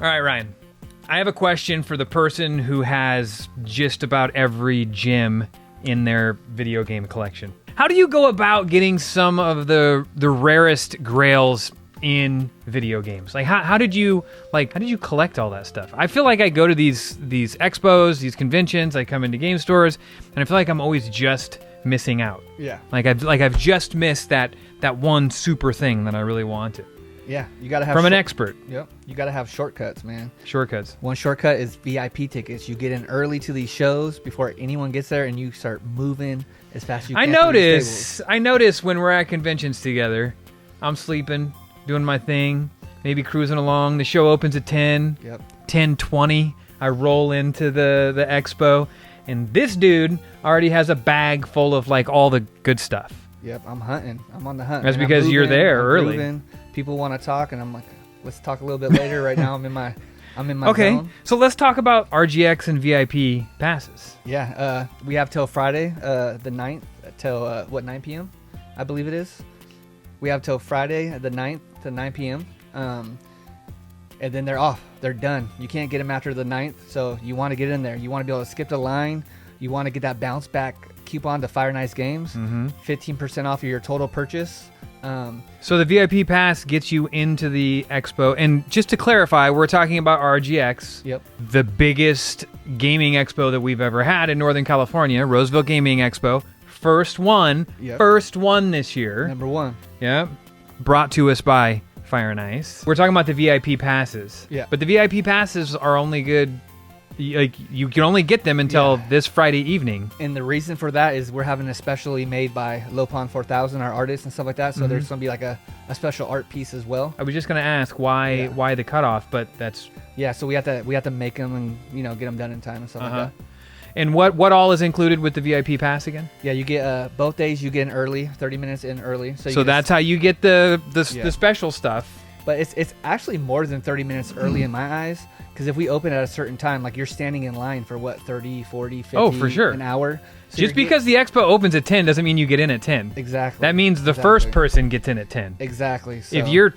All right, Ryan. I have a question for the person who has just about every gym in their video game collection. How do you go about getting some of the rarest grails in video games? Like how did you collect all that stuff? I feel like I go to these expos, these conventions, I come into game stores, and I feel like I'm always just missing out. Yeah. Like I've just missed that one super thing that I really wanted. Yeah, you gotta have from an expert. Yep, you gotta have shortcuts, man. Shortcuts. One shortcut is VIP tickets. You get in early to these shows before anyone gets there, and you start moving as fast as you can. I notice when we're at conventions together, I'm sleeping, doing my thing, maybe cruising along. The show opens at 10. Yep. 10:20. I roll into the expo, and this dude already has a bag full of like all the good stuff. Yep, I'm hunting. I'm on the hunt. That's because you're there early. Moving. People want to talk, and I'm like, let's talk a little bit later. Right now, I'm in my okay, zone. So let's talk about RGX and VIP passes. Yeah, we have till Friday, the 9th, till 9 p.m. I believe it is. We have till Friday, the 9th to 9 p.m. And then they're off. They're done. You can't get them after the 9th, so you want to get in there. You want to be able to skip the line. You want to get that bounce back coupon to Fire Nice Games. 15% off of your total purchase. So the VIP pass gets you into the expo, and just to clarify, we're talking about RGX, Yep. the biggest gaming expo that we've ever had in Northern California, Roseville Gaming Expo, first one this year. Number one. Yeah, brought to us by Fire and Ice. We're talking about the VIP passes. Yeah. But the VIP passes are only good. Like you can only get them until this Friday evening. And the reason for that is we're having a specially made by Lopon 4000, our artists and stuff like that. So there's going to be like a special art piece as well. I was just going to ask why the cutoff, but that's so we have to make them and get them done in time and stuff like that. And what all is included with the VIP pass again? Yeah, you get both days. You get in early, 30 minutes in early. So that's how you get the special stuff. But it's actually more than 30 minutes early in my eyes, because if we open at a certain time, like you're standing in line for 30, 40, 50, for sure, an hour. So just because the expo opens at 10 doesn't mean you get in at 10. Exactly. That means the first person gets in at 10. Exactly. So, if you're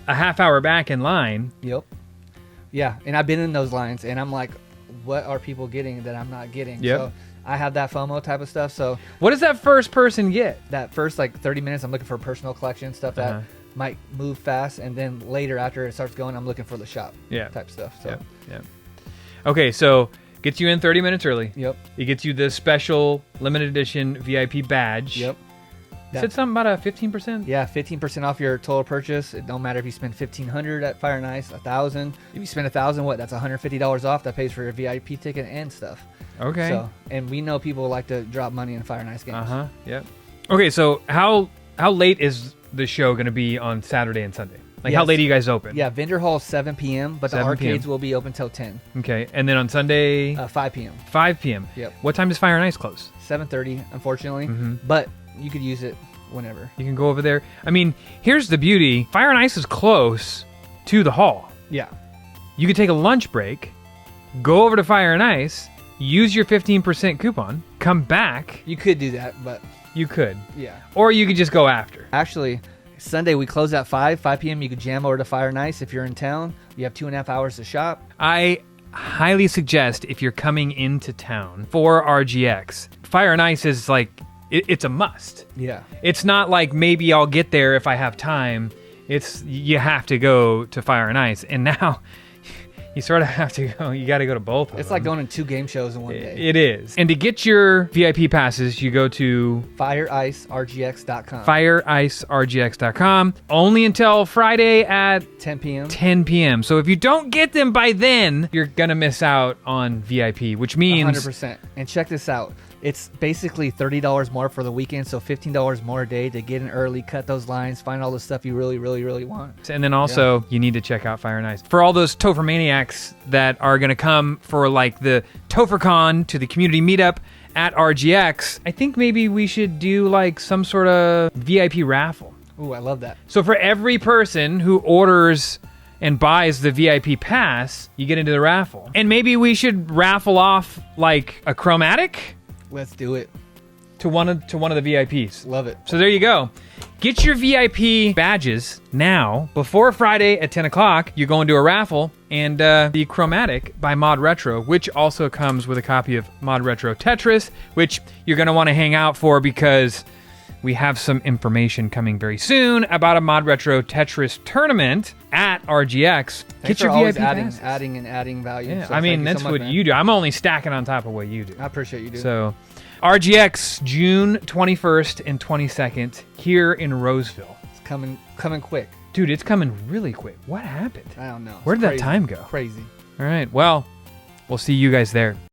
a half hour back in line. Yep. Yeah, and I've been in those lines, and I'm like, what are people getting that I'm not getting? Yep. So I have that FOMO type of stuff. So what does that first person get? That first 30 minutes, I'm looking for personal collection stuff that might move fast, and then later after it starts going, I'm looking for the shop type stuff. So Okay, so gets you in 30 minutes early. Yep. It gets you the special limited edition VIP badge. Yep. You said something about a 15%? Yeah, 15% off your total purchase. It don't matter if you spend $1,500 at Fire and Ice, $1,000. If you spend $1,000, that's $150 off. That pays for your VIP ticket and stuff. Okay. So, and we know people like to drop money in Fire and Ice games. Yep. Okay, so how late is the show going to be on Saturday and Sunday? Like how late do you guys open? Yeah, vendor hall 7 p.m., but the arcades will be open till 10. Okay, and then on Sunday? 5 p.m. 5 p.m. Yep. What time does Fire and Ice close? 7:30, unfortunately, but you could use it whenever. You can go over there. I mean, here's the beauty. Fire and Ice is close to the hall. Yeah. You could take a lunch break, go over to Fire and Ice, use your 15% coupon, come back. You could do that, but... You could. Yeah. Or you could just go after. Actually, Sunday we close at 5 p.m. You could jam over to Fire and Ice if you're in town. You have 2.5 hours to shop. I highly suggest if you're coming into town for RGX, Fire and Ice is like, it's a must. Yeah. It's not like maybe I'll get there if I have time. It's you have to go to Fire and Ice. And now you sort of have to go. You got to go to both of them. It's like going to 2 game shows in one day. It is. And to get your VIP passes, you go to FireIceRGX.com. FireIceRGX.com. Only until Friday at 10 p.m. 10 p.m. So if you don't get them by then, you're going to miss out on VIP, which means 100%. And check this out. It's basically $30 more for the weekend, so $15 more a day to get in early, cut those lines, find all the stuff you really, really, really want. And then also, you need to check out Fire and Ice. For all those Tofer maniacs that are going to come for like the ToferCon to the community meetup at RGX, I think maybe we should do like some sort of VIP raffle. Ooh, I love that. So for every person who orders and buys the VIP pass, you get into the raffle. And maybe we should raffle off like a chromatic. Let's do it. To one of the VIPs. Love it. So there you go. Get your VIP badges now before Friday at 10 o'clock. You go into a raffle and the Chromatic by Mod Retro, which also comes with a copy of Mod Retro Tetris, which you're going to want to hang out for because we have some information coming very soon about a Mod Retro Tetris tournament at RGX. Thanks for always adding value. Yeah, So I mean, thank you that's so much, what man. you do. I'm only stacking on top of what you do. I appreciate you, dude. So, RGX, June 21st and 22nd here in Roseville. It's coming quick. Dude, it's coming really quick. What happened? I don't know. Where It's did that crazy. time go? Crazy. All right, well, we'll see you guys there.